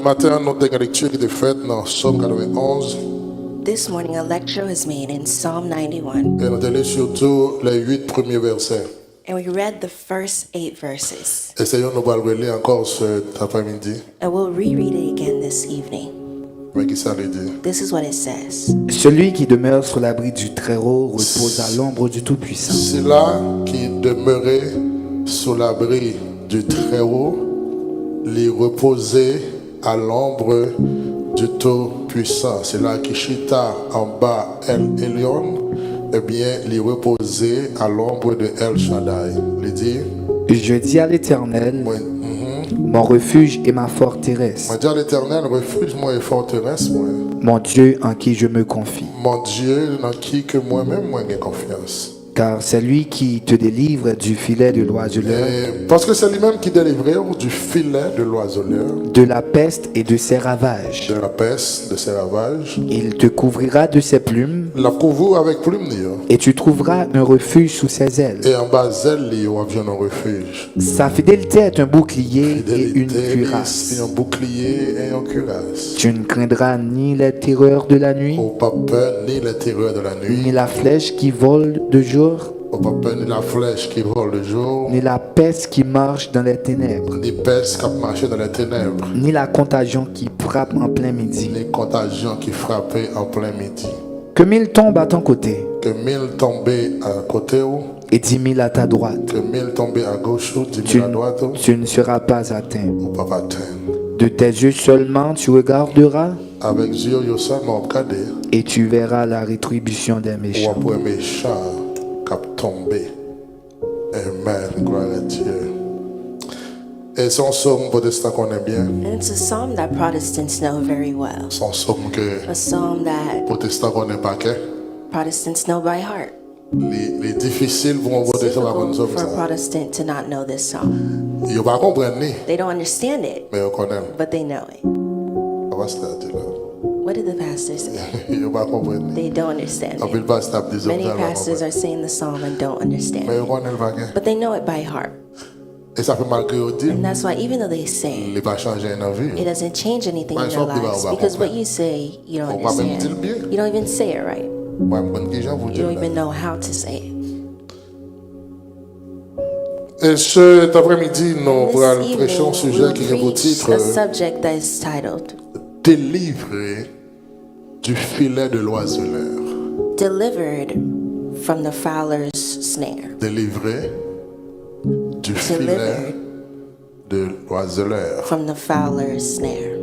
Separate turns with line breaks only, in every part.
Matin, notre lecture qui était faite dans Psaume 91.
This morning, a lecture was made in Psalm 91,
Et nous avons lu surtout les 8 premiers versets.
and we read the first 8 verses.
Essayons de nous relire encore cet après-midi.
And we'll reread it again this evening.
Mais qui ça veut dire?
This is what it says.
Celui qui demeure sous l'abri du Très-Haut repose à l'ombre du Tout-Puissant.
C'est là qui demeurait sous l'abri du Très-Haut, les reposer à l'ombre du Tout-Puissant. C'est là qui chita en bas El Elyon, eh bien, les reposer à l'ombre de El Shaddai. Il dit,
Je dis à l'Éternel, mon refuge et ma forteresse,
moi dis à l'Éternel, refuge moi et forteresse, moi.
mon Dieu en qui je me confie.
Mon Dieu, dans qui que moi-même, moi, j'ai confiance.
Car c'est lui qui te délivre du filet de l'oiseleur,
Parce que c'est lui-même qui délivrait du filet de l'oiseleur,
de la peste et de ses ravages.
de la peste, de ses ravages.
Il te couvrira de ses plumes,
La couvre avec plume, dire.
et tu trouveras un refuge sous ses ailes.
Et en bas d'elle, il y a un refuge.
Sa fidélité est un bouclier et une
Fidélité,
cuirasse.
un bouclier et un cuirasse.
Tu ne craindras ni les terreurs de la nuit,
Au pas peur ni la terreur de la
ni
nuit.
la flèche qui vole de jour,
Au pas peur ni la flèche qui vole le jour.
ni la peste qui marche dans les ténèbres,
Ni peste qui marche dans les ténèbres.
ni la contagion qui frappe en plein midi.
Ni contagion qui frappait en plein midi.
Que 1000 tombent à ton côté
Que 1000 tombaient à côté ou,
et 10 000 à ta droite,
que 1000 tombaient à gauche ou, 10
tu,
000 à droite ou,
tu ne seras pas atteint.
ou pas atteindre.
De tes yeux seulement tu regarderas
Avec Dieu, il y a seulement regardé.
et tu verras la rétribution des
Ou
méchants.
après méchant qui a tombé. Amen. Gloire à Dieu. Et son psaume protestant qu'on aime bien.
And it's a psalm that Protestants know very well.
Son psaume que
A psalm that
protestant qu'on aime pas que.
Protestants know by heart.
Les difficiles vont
It's
voter sur la bonne
difficult
psaume.
for a
Ça.
Protestant to not know this psalm.
Ils ne vont pas comprendre ni,
They don't understand it,
mais ils connaissent.
but they know it.
On va se dire là.
What did the pastor say?
Ils ne vont pas comprendre ni.
They don't understand
En plus,
it.
le pasteur a des hommes
Many
dans la
pastors
comprendre.
are saying the psalm and don't understand
Mais ils
it,
connaissent pas que.
but they know it by heart.
Et ça fait malgré eux dire,
And that's why even though they say
il ne va pas changer une vie.
it doesn't change anything in
Ouais,
their
sauf qu'ils vont
lives,
pas
because what
comprendre.
you say, you don't
On va même dire
understand.
bien.
You don't even say it right.
Moi, je me dis, j'en vous
You
dire.
don't even know how to say it.
Et cet après-midi, nous
This
allons
evening,
prêcher un
we
sujet
will
qui a pour
preach
titre
a subject that is titled
Délivrer du filet de l'oiseleur.
Delivered from the Fowler's Snare.
Délivrer du filet
Delivered
de l'oiseleur.
from the Fowler's Snare.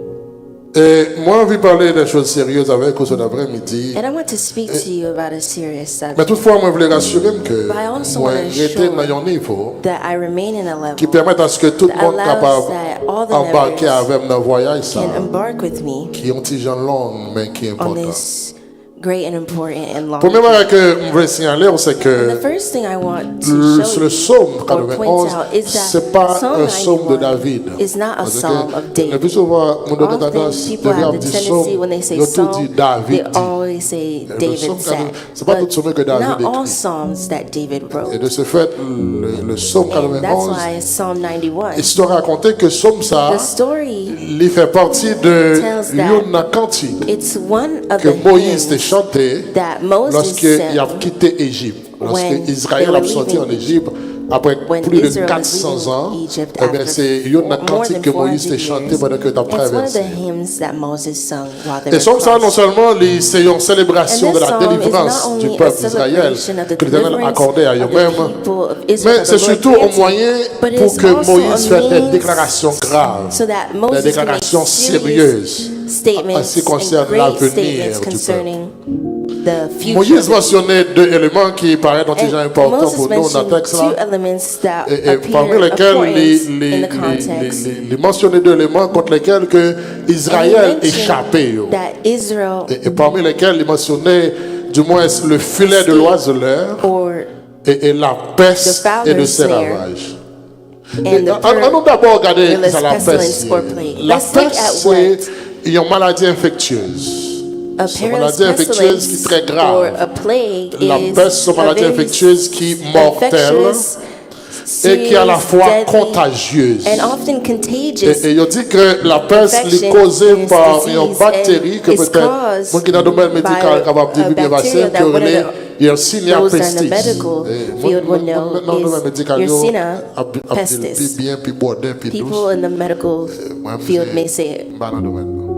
Et moi, j'ai envie de parler des choses sérieuses avec vous cet après-midi.
And I want to speak to you about a serious
Mais
subject
toutefois, moi, je voulais rassurer que
But I also
moi,
wanna
j'étais
assure
dans un niveau
that I remain in a
qui
level
permet à ce que tout le
that
monde
allows
capable
that all the
d'embarquer
members
avec dans le voyage ça,
can embark with me
qui est un petit genre long, mais qui est
on
important.
this great and important and long
Premièrement,
journey.
que je voulais signaler, c'est
And the
que
first thing I want to
le
show
psaume
you or point
91,
out is
c'est
that
pas
Psalm
un psaume de
91
David.
is not a
Parce que
psalm of
le plus
David.
souvent, on a
Often
tendance
people
de
have
dire
the
du
tendency
psaume,
when they say
ils ont tout
psalm,
dit
they
David dit.
always say
Le
David
psaume,
said.
c'est pas tout psaume que David
Not all
écrit.
psalms that David
Et
wrote.
de ce fait, le psaume
And that's
91,
why Psalm 91,
histoire racontée que psaume ça,
the story,
il fait partie de
tells that
une cantique
it's one of
que
the
Moïse t'a
hymns
chanté
that Moses
lorsqu'il
sang
a quitté Égypte. Lorsque
when
Israël
they
a
were
sorti en
leaving
Égypte, après
when
plus de
Israel was
400
leaving
ans,
Egypt
eh bien,
after
c'est une
more
cantique
than
que Moïse
400
t'a chanté
years.
pendant que tu as
It's one of
traversé.
the hymns that Moses sung while they
Et
were
somme ça, non
crossing.
seulement c'est une célébration
And
de
this
la
psalm is
délivrance
not
du
only a
peuple d'Israël
celebration of the
que l'Éternel a
deliverance
accordé à
of the
eux-mêmes,
people of Israel
mais
that the
c'est
Lord
surtout un
granted,
moyen
but it
pour
is
que
also
Moïse
a
fasse des
means
déclarations graves,
so that
des
Moses can make
déclarations
serious
sérieuses en
statements
ce qui
and
concerne
great
l'avenir
statements
du peuple.
concerning the future.
Moïse mentionnait deux éléments qui paraissent déjà
And
importants
Moses
pour nous dans
mentioned
le texte
two
là.
elements that
Et parmi
appear
lesquels
important in the context.
les mentionner deux éléments contre lesquels que
And he
Israël
mentioned
échappait.
that Israel
Et parmi lesquels il mentionnait du moins le filet de l'oiseleur
or
et la peste
The fowler's
et de ses
snare.
ravages.
and the
Allons d'abord regarder
perilous
ça, la
pestilence
peste.
or plague.
La
Let's look
peste,
at
c'est une maladie infectieuse.
a
C'est une
perilous
maladie infectieuse qui est très
pestilence or
grave.
a plague
La
is
peste, c'est une
a
maladie
very
infectieuse qui est mortelle.
infectious
et qui est à la
serious,
fois
deadly,
contagieuse.
and often contagious.
Et il dit que la peste est causée par une bactérie que peut-être, mon qui dans le domaine médical est capable de bien passer, que relève Yersinia
Those in the
pestis.
medical field will know is Yersinia pestis. People in the medical field may say it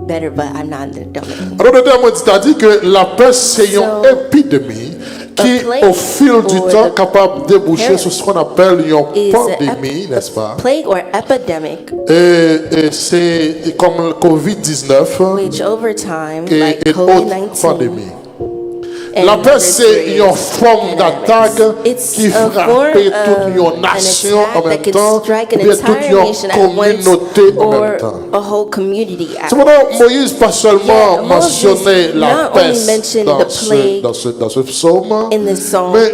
better, but I'm not in the domain.
Alors, le terme dit que la peste, c'est une épidémie qui, au fil du temps, est capable de déboucher sur ce qu'on appelle une pandémie, n'est-ce pas?
Plague or epidemic,
Et c'est comme le COVID-19
which over time,
et
like
une autre
COVID-19,
pandémie.
and
La peste, c'est
other
une forme d'attaque qui frappe toute une nation en même temps, ou bien toute une communauté en même temps.
a whole community at
Cependant, Moïse pas seulement mentionné la
not only
peste
mentioned
dans
the plague
dans ce psaume,
in the song,
mais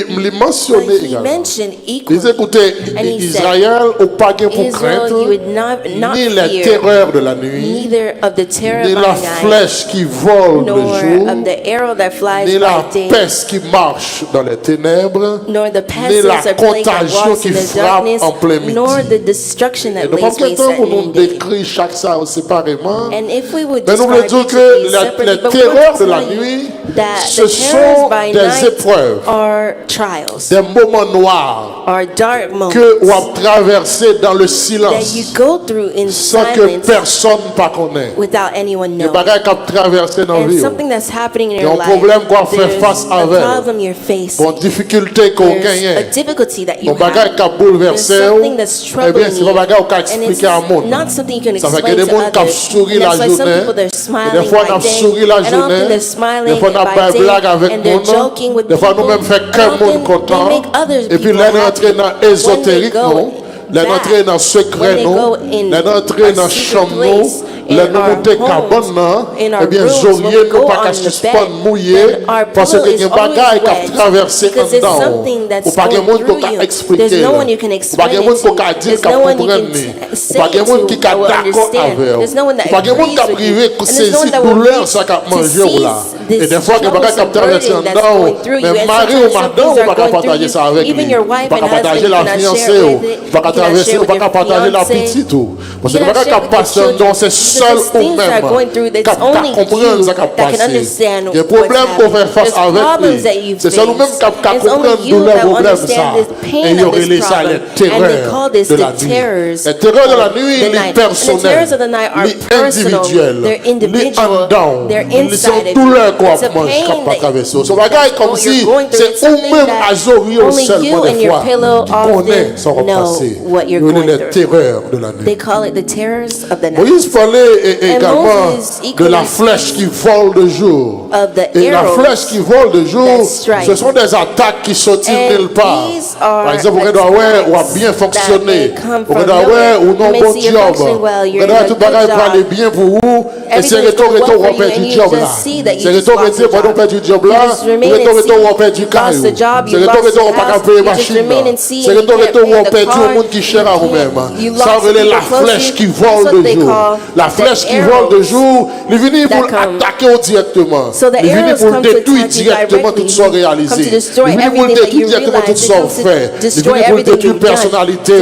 il mentionné
but he
également.
mentioned
Il
equally
dit, écoutez,
And he
Israël n'a pas gain pour
Israel,
craindre
you would not
ni les
fear
terreurs de la nuit,
neither of the terror
ni
by
la
night,
flèche qui vole le
nor
jour,
of the arrow that flies
ni la
by day,
peste qui marche dans les ténèbres,
nor the
ni la
pestilence or plague that
contagion
walks
qui
in the
frappe
darkness,
en plein midi.
nor the destruction
Et
that
donc, en
lays
quel
waste
temps
at
pour nous
noonday.
décrire chaque ça séparément,
And if we would
mais nous voulons
describe
dire
each of
que
these
les
separately, but we
terreurs
want
de
to
la
tell you
nuit,
that
ce
the
sont
terrors by
des
night
épreuves,
are trials,
des moments noirs
are dark moments
que on a traversé dans le
that you
silence,
go through in
sans que
silence
personne ne connaisse.
without anyone
Il y a des
knowing.
bagages qui ont traversé dans la
And
vie.
something that's happening in
Il y a
your
un
life,
problème qu'on fait
there's
face
a
avec.
problem you're facing,
Bon, difficulté qu'on
there's a
gagne.
difficulty that you
Bon, bagage qui a
have,
bouleversé,
there's something that's
eh
troubling
bien, c'est pas
you,
bagage qu'on a
and it's
expliqué à monde.
not something you can
Ça fait que
explain
des
to
gens qui ont
others.
souri
And
la
that's why some
journée,
people they're
et
smiling
des fois on a
by day,
souri la
and often
journée,
they're smiling
des fois on a
by
fait
day,
blague avec
and they're
monde,
joking with
des fois
people,
nous-mêmes fait
and
qu'un monde
often
content,
they make others
et puis
people
là, on
happy.
entre dans ésotérique,
When they go
non? Là, on entre dans secret,
when they
non?
go in
Là, on entre
a
dans
secret
chambre,
place,
non?
in
Là, nous
our
montons
homes,
cabane, non?
in our
Eh bien,
rooms, when
Zorier,
we go
nous pas
on
qu'à
the
suspendre
bed,
mouillé,
then our
parce
pillow
que
is
y a un bagage qui a
always
traversé
wet, because there's
dedans.
something
Ou
that's
pas de
going
monde qui
through
a
you.
expliqué.
There's no one you can
Ou pas
explain
de
it
monde qui
to.
a dit
There's
qu'à
no one you
comprendre.
can
Ou
say
pas de
it
monde qui
to
a
or will
d'accord
understand.
avec.
There's no one that
Ou pas de monde
agrees
qui a
with
privé
you.
que
And there's no
saisir
one that will
douleur
reach
ça qu'a
to
mangé ou là.
seize
Et des fois, il y a des
this
gens qui traversent
burden that's
dedans,
going through you.
mais
And
mari ou
sometimes some
madame,
things
ou
are
pas
going
partager
through
ça avec
you.
lui.
Even your wife
Pas
and
partager
husband,
la
you cannot
fiancée,
share
ou
with it.
pas
You cannot
traverser,
share
ou
with
pas
your
partager la
fiancé.
petite ou. Parce que
You
les
cannot
bagages
share
qui
with your
passent
children.
dedans, c'est
Because
seul
there's
ou
things that are going
même
through
qui
that's only
comprendre
you
ce qui a
that can
passé.
understand
Il y a des
what's
problèmes qu'on fait
happening.
face
There's
avec
problems
lui.
that you
C'est seul ou même
face.
qui
It's
comprendre
only you
douleur,
that
problème
understand
ça.
this
Et
pain
il y
of
aurait
this
les ça,
problem.
les
And they
terreurs
call this
de la
the
nuit.
terrors
Les terreurs de la
of
nuit,
the
les
night. And the
personnels,
terrors of the night are
les
personal.
individuels,
They're
les
individual.
en down,
They're
les
inside of
douleurs
you.
qu'on
It's a
mange
pain
qu'on pas
that
traverser. Ce bagage comme
you're
si
going through. It's
c'est ou
something
même
that
à Zorio
only
seulement
you
des
and your
fois
pillow
qui connaît
often
son
know
passé.
what you're
Il y a
going
les
through.
terreurs de la nuit.
They call it the terrors of the night.
Moïse parlait également
Moses
de la
equally
flèche qui vole de jour.
of the
Et la
arrows
flèche qui vole de jour,
that strike.
ce sont des attaques qui sortent
And
nulle part.
these are
Par exemple, vous doit ou a bien fonctionné. Vous doit ou non bon job. Vous doit tout bagage pour aller bien pour vous. Et c'est retour, on perd du job là. C'est retour, on perd du job là. Retour, on perd du caillou. C'est retour, on pas payer machine. C'est retour, on perd du monde qui cher à vous-même. Ça veut dire la flèche qui vole de jour. La flèche qui vole de jour, il vient pour attaquer directement. Il vient pour détruire directement tout ce réalisé. Il vient pour détruire directement tout ce fait. Il vient pour détruire personnalité.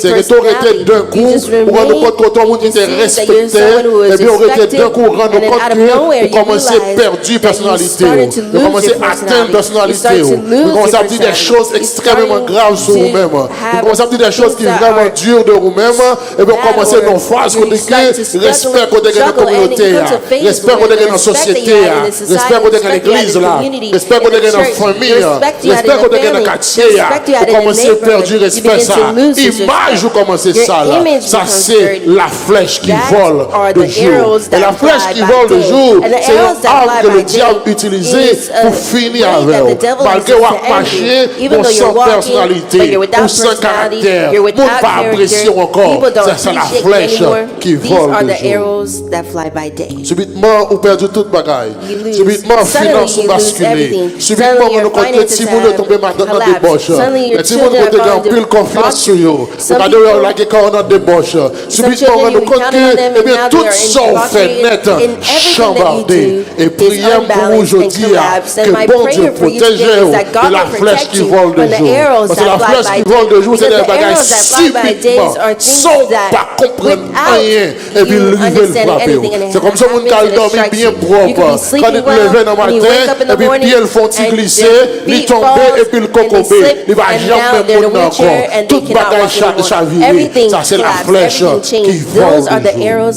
C'est retour d'un coup, pour rendre compte que tout le monde était respecté. Et puis on était d'un coup rendre compte que vous commencez à perdre personnalité. Vous commencez à atteindre personnalité. Vous commencez à dire des choses extrêmement graves sur vous-même. Vous commencez à dire des choses qui sont vraiment dures de vous-même. Et puis on commence à nos phrases qu'on décrit, respect qu'on décrit dans la communauté, respect qu'on décrit dans la société, respect qu'on décrit dans l'église, respect qu'on décrit dans la famille, respect qu'on décrit dans le quartier. Vous commencez à perdre du respect ça. Image, vous commencez ça là. Ça c'est la flèche qui vole de jour. Et la flèche qui vole de jour, c'est une arme que le diable utilisait pour finir avec vous. Malgré vous marchez, pour sans personnalité, pour sans caractère, pour pas pression encore. C'est ça la flèche qui vole de
arrows that fly by day.
Subitement, ou perdu toute bagaille. Subitement, finances ou basculé. Subitement, on compte que si vous tombez maintenant dans des débauches. Et si vous comptez en pile confiance sur eux, vous allez la guerre dans débauche. Subitement, on nous compte que, eh bien, tout ça fait net, chambardé. Et prions pour aujourd'hui, que bon Dieu protège de la flèche qui vole de jour. Parce que la flèche qui vole de jour, c'est des bagages subitement, sans pas comprendre rien. Et puis, le frapper. C'est comme ça, mon cal dormi bien propre. Quand il levé dans le matin, et puis, pieds le font glisser, il tombe et puis le cocobé. Il va jamais monter encore. Tout bagage chaviré. Ça, c'est la flèche qui vole de jour.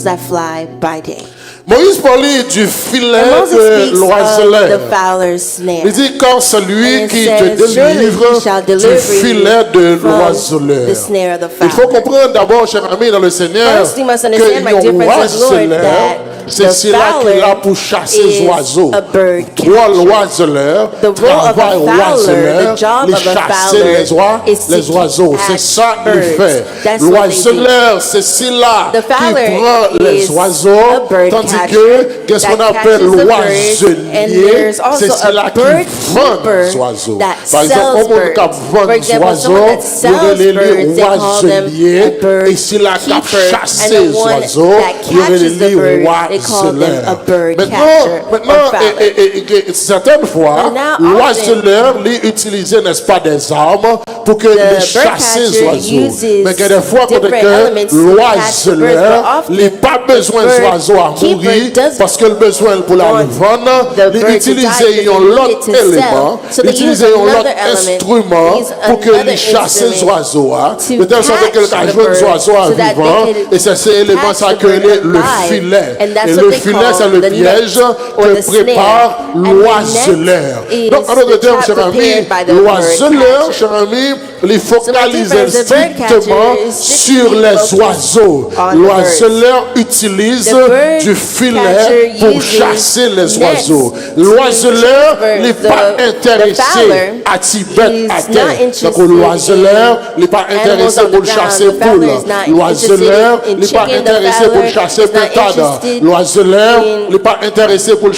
Moïse parlait du filet de l'oiseleur. Il dit quand celui qui te délivre du filet de l'oiseleur. Il faut comprendre d'abord, cher ami, dans le Seigneur, que l'oiseleur, c'est celui qui est là pour chasser les oiseaux. Trois l'oiseleur, travail oiseleur, les chasser les oiseaux. C'est ça qu'il fait. L'oiseleur, c'est celui-là qui prend les oiseaux, tandis que qu'est-ce qu'on appelle l'oiselier, c'est celui-là qui vend les oiseaux. Par exemple, on vend les oiseaux, il y aurait les oiseliers, et c'est là qui chasse les oiseaux, il y aurait les oiseleurs. Maintenant, certaines fois, l'oiseleur utilisait, n'est-ce pas, des armes pour que les chasser les oiseaux. Mais que des fois, que l'oiseleur n'a pas besoin des oiseaux à mourir parce que le besoin pour la vendre, il utilisait l'autre élément, il utilisait l'autre instrument pour que les chasser les oiseaux. De telle sorte que quelqu'un joue les oiseaux à vivant, et c'est cet élément ça que le filet. Et le filet, c'est le piège que prépare l'oiseleur. Donc, en d'autres termes, cher ami, l'oiseleur, cher ami, il focalise strictement sur les oiseaux. L'oiseleur utilise du filet pour chasser les oiseaux. L'oiseleur n'est pas intéressé à Tibet à terre. Donc l'oiseleur n'est pas intéressé pour chasser poule. L'oiseleur n'est pas intéressé pour chasser pétade. L'oiseleur n'est pas intéressé pour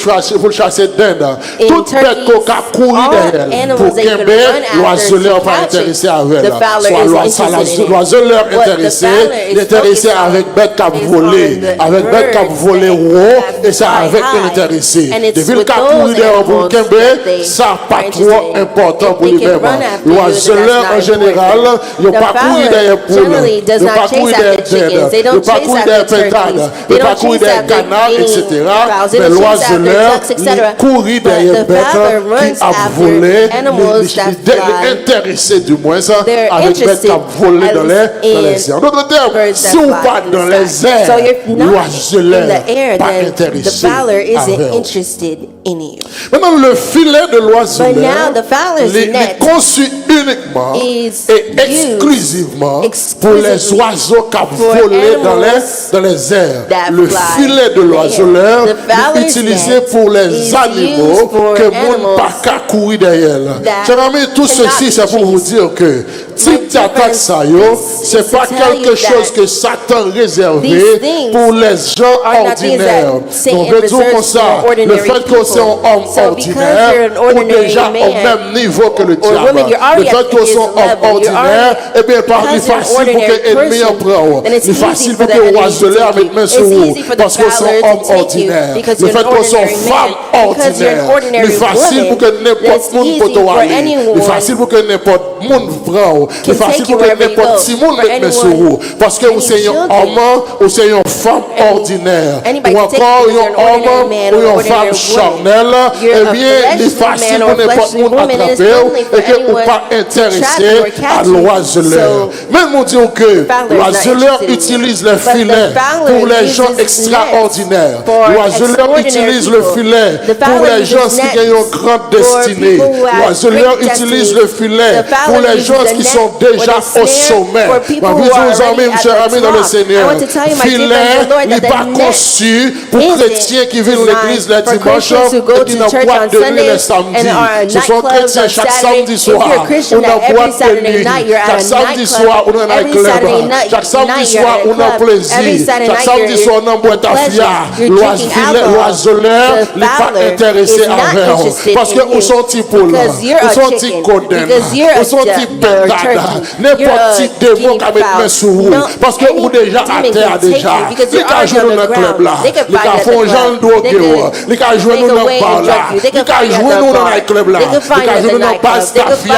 chasser dinde. Toute bête qu'on a couru derrière pour Kembe, l'oiseleur n'est pas intéressé avec elle. Soit l'oiseleur intéressé avec bête qui a volé, avec bête qui a volé et ça avec l'intéressé. Depuis le cas pour Kembe, ça pas trop important pour l'hivernement. L'oiseleur en général, il n'y a pas couru derrière poule, il n'y a pas couru derrière dinde, il n'y a pas couru derrière pétade, il n'y a pas couru derrière canard, etc. Mais l'oiseleur, il couru derrière bête qui a volé, intéressé du moins ça, avec bête qui a volé dans les airs. En d'autres termes, si on part dans les airs, l'oiseleur n'est pas intéressé
in you.
Maintenant, le filet de l'oiseleur est conçu uniquement et exclusivement pour les oiseaux qui volent dans les airs. Le filet de l'oiseleur est utilisé pour les animaux que mon pas courir derrière. Chers amis, tout ceci, c'est pour vous dire que si tu attaques ça, c'est pas quelque chose que Satan réservé pour les gens ordinaires. On veut dire comme ça, le fait que c'est un homme ordinaire ou déjà au même niveau que le diable. Le fait que c'est un homme ordinaire, eh bien, pas facile pour que l'ennemi en prenne. C'est facile pour que l'oiseleur mette main sur vous parce que c'est un homme ordinaire. Le fait que c'est une femme ordinaire, c'est facile pour que n'importe monde peut aller. C'est facile pour que n'importe monde prenne. C'est facile pour que n'importe si monde mette main sur vous parce que vous êtes un homme ou c'est une femme ordinaire ou encore un homme ou une femme charnelle. Eh bien, il est facile pour n'importe monde attraper et que vous pas intéressé à l'oiseleur. Même on dit que l'oiseleur utilise le filet pour les gens extraordinaires. L'oiseleur utilise le filet pour les gens qui ont une grande destinée. L'oiseleur utilise le filet pour les gens qui sont déjà au sommet. Ma vie, vous en même, chers amis dans le Seigneur. Filet n'est pas conçu pour chrétiens qui viennent l'église le dimanche et qui n'ont pas de nuit le samedi. Ce sont chrétiens chaque samedi soir. On a boîte de nuit. Chaque samedi soir, on a un club. Chaque samedi soir, on a plaisir. Chaque samedi soir, on a boîte à fier. L'oiseleur n'est pas intéressé à eux. Parce que où sont-ils pour là? Où sont-ils condamnés? Où sont-ils pétards? N'importe qui démon qui met main sur vous. Parce que vous déjà à terre déjà. Les cas jouent dans le club là. Les cas font Jean drogué. Les cas jouent nous dans le bar là. Les cas jouent nous dans le club là. Les cas jouent nous dans le bar Stafia.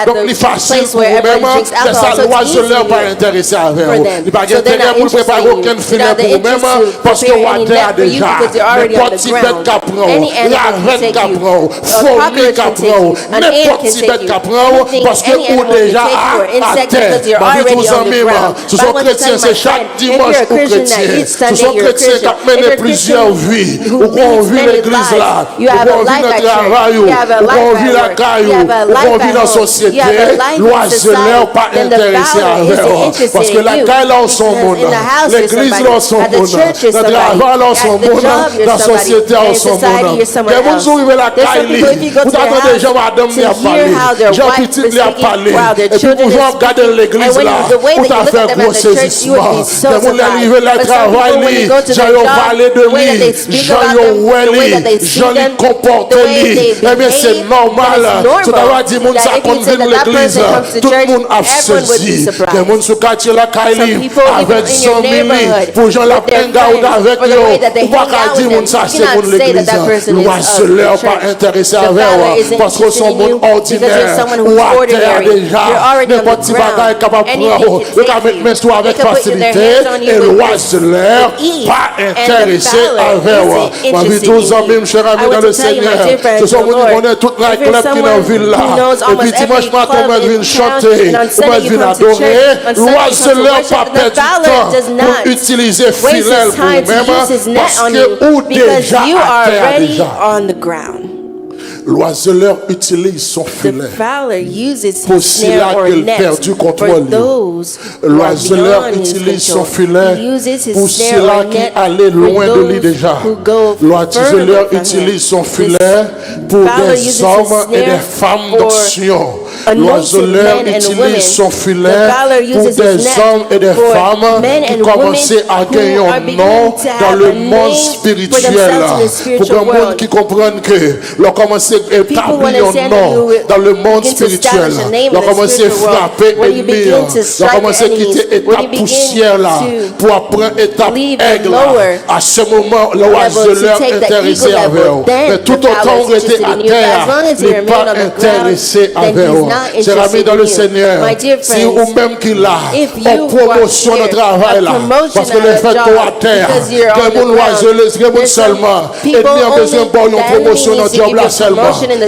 Donc il est facile pour vous-même. C'est ça, l'oiseleur pas intéressé à vous. Il n'y a pas d'intérêt pour préparer aucun filet pour vous-même. Parce que vous êtes terre déjà. N'importe qui bête qui prend. La reine qui prend. Fourmi qui prend. N'importe qui bête qui prend. Parce que vous déjà à terre. Ce sont chrétiens, c'est chaque dimanche pour chrétiens. Ce sont chrétiens qui mènent plusieurs vies. Ou qu'on vit l'église là, ou qu'on vit le travail, ou qu'on vit la caillou, ou qu'on vit la société. L'oiseleur pas intéressé à eux. Parce que la caille là, son monde. L'église là, son monde. Le travail là, son monde. La société là, son monde. Les gens qui vivent la caille, vous attendez déjà madame lui a parlé. Jean Petit lui a parlé. Et puis vous regardez l'église là, vous avez fait gros saisissement. Mais vous arrivez là, travail, Jean y a parlé de lui, Jean y a oué, Jean y comporte lui. Eh bien c'est normal. Tu dois dire, moun ça qu'on vient de l'église, tout le monde a saisi. Les gens se cachent la caille avec 100 000 pour Jean la penga ou avec eux. Ou pas qu'à dire, moun ça c'est pour l'église. L'oiseleur pas intéressé avec eux. Parce que son monde ordinaire ou à terre déjà. N'importe qui bagaille capable de prendre. Le cas mettre main sur avec facilité. Et l'oiseleur pas intéressé avec eux. Ma vie, tous en même, cher ami dans le Seigneur. Ce sont vous qui connaissent toute la club qui est dans la ville là. Et puis dimanche matin, on vient chanter. On vient adorer. L'oiseleur pas perdre du temps pour utiliser filet pour vous-même. Parce que ou déjà à terre déjà. L'oiseleur utilise son filet pour cela qu'il perd du contrôle. L'oiseleur utilise son filet pour cela qui allait loin de lui déjà. L'oiseleur utilise son filet pour des hommes et des femmes d'onction. L'oiseleur utilise son filet pour des hommes et des femmes qui commencent à gagner un nom dans le monde spirituel. Pour que le monde qui comprenne que l'on commence à établir un nom dans le monde spirituel. L'on commence à frapper ennemi. L'on commence à quitter étape poussière là pour apprendre étape aigle. À ce moment, l'oiseleur est intéressé avec eux. Mais tout autant on était à terre, n'est pas intéressé avec eux. C'est ami dans le Seigneur. Si ou même qu'il a en promotion de travail là, parce que le fait qu'on à terre, que mon oiseleur, que mon seulement, et bien besoin de une promotion de job là seulement,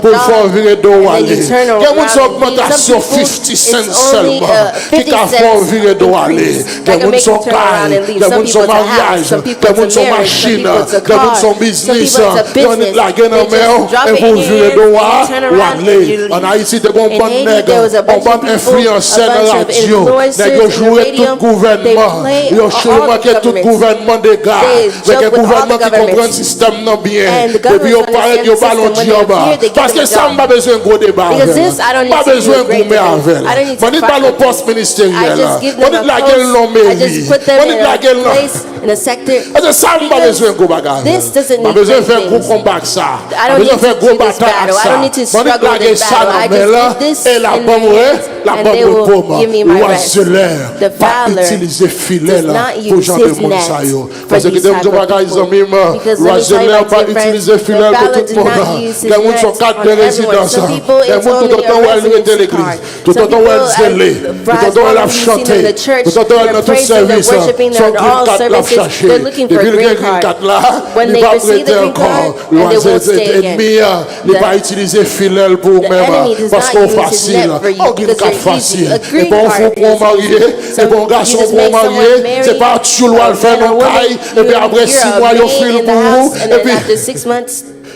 pour faire virer d'eau aller. Que mon augmentation 50 cents seulement, qui a fait virer d'eau aller. Que mon son caille, que mon son mariage, que mon son machine, que mon son business, que mon la gaine en mer, et pour virer d'eau aller. En Haïti, de bon nègre, on bon influenceur dans la radio, nègre jouer tout gouvernement, ils ont joué tout gouvernement des gars, mais que gouvernement qui comprend le système non bien, et puis ils parlent de ballon job, parce que ça n'a pas besoin de gros débat, pas besoin de gourmet avec, on dit pas le poste ministériel, on dit la gueule non mairie, on dit la gueule non. Parce que ça n'a pas besoin de gros bagarre, pas besoin de faire gros combat ça, pas besoin de faire gros bataille ça, on dit la gueule ça non mais et la bombe pomme, l'oiseleur, pas utiliser filet là pour gens de monde ça yo. Parce que des gens bagages amis, l'oiseleur pas utiliser filet pour tout le monde. Les gens sont quatre de résidence. Les gens tout le temps où elle était l'église, tout le temps où elle zélée, tout le temps où elle a chanté, tout le temps où elle a tout service. Son green card l'a cherché. Depuis le green card là, il va prêter encore. L'oiseleur ennemi, il va utiliser filet pour même parce qu'on facile. Aucune carte facile. Et bon fou pour marier, et bon garçon pour marier, c'est pas toujours le faire non caille, et puis après 6 mois, il file pour vous, et puis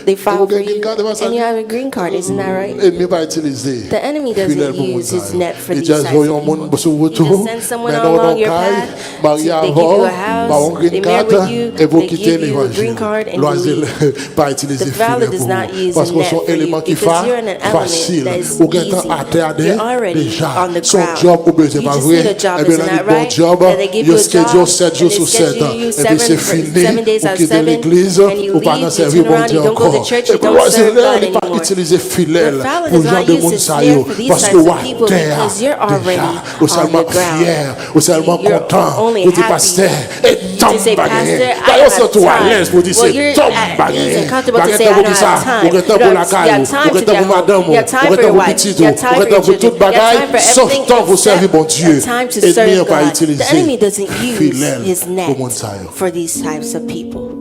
they file for you, and you have a green card, isn't that right? The enemy doesn't use his net for these types of people. He just sends someone along your path, so they give you a house, they marry with you, they give you a green card, and you leave. The Fowler does not use a net for you because you're in an element that is easy. You're already on the ground. You just need a job, isn't that right? That they give you a job, and they schedule you 7 days out of 7, and you leave, you turn around, you don't go to church, you don't serve God anymore. The Fowler does not use his snare for these types of people because you're already on the ground. You're only happy to say, Pastor, I don't have time. Well, you're at ease and comfortable to say, I don't have time. You have time to be at home. You have time for your wife. You have time for your children. You have time for everything except you have time to serve God. The enemy doesn't use his net for these types of people.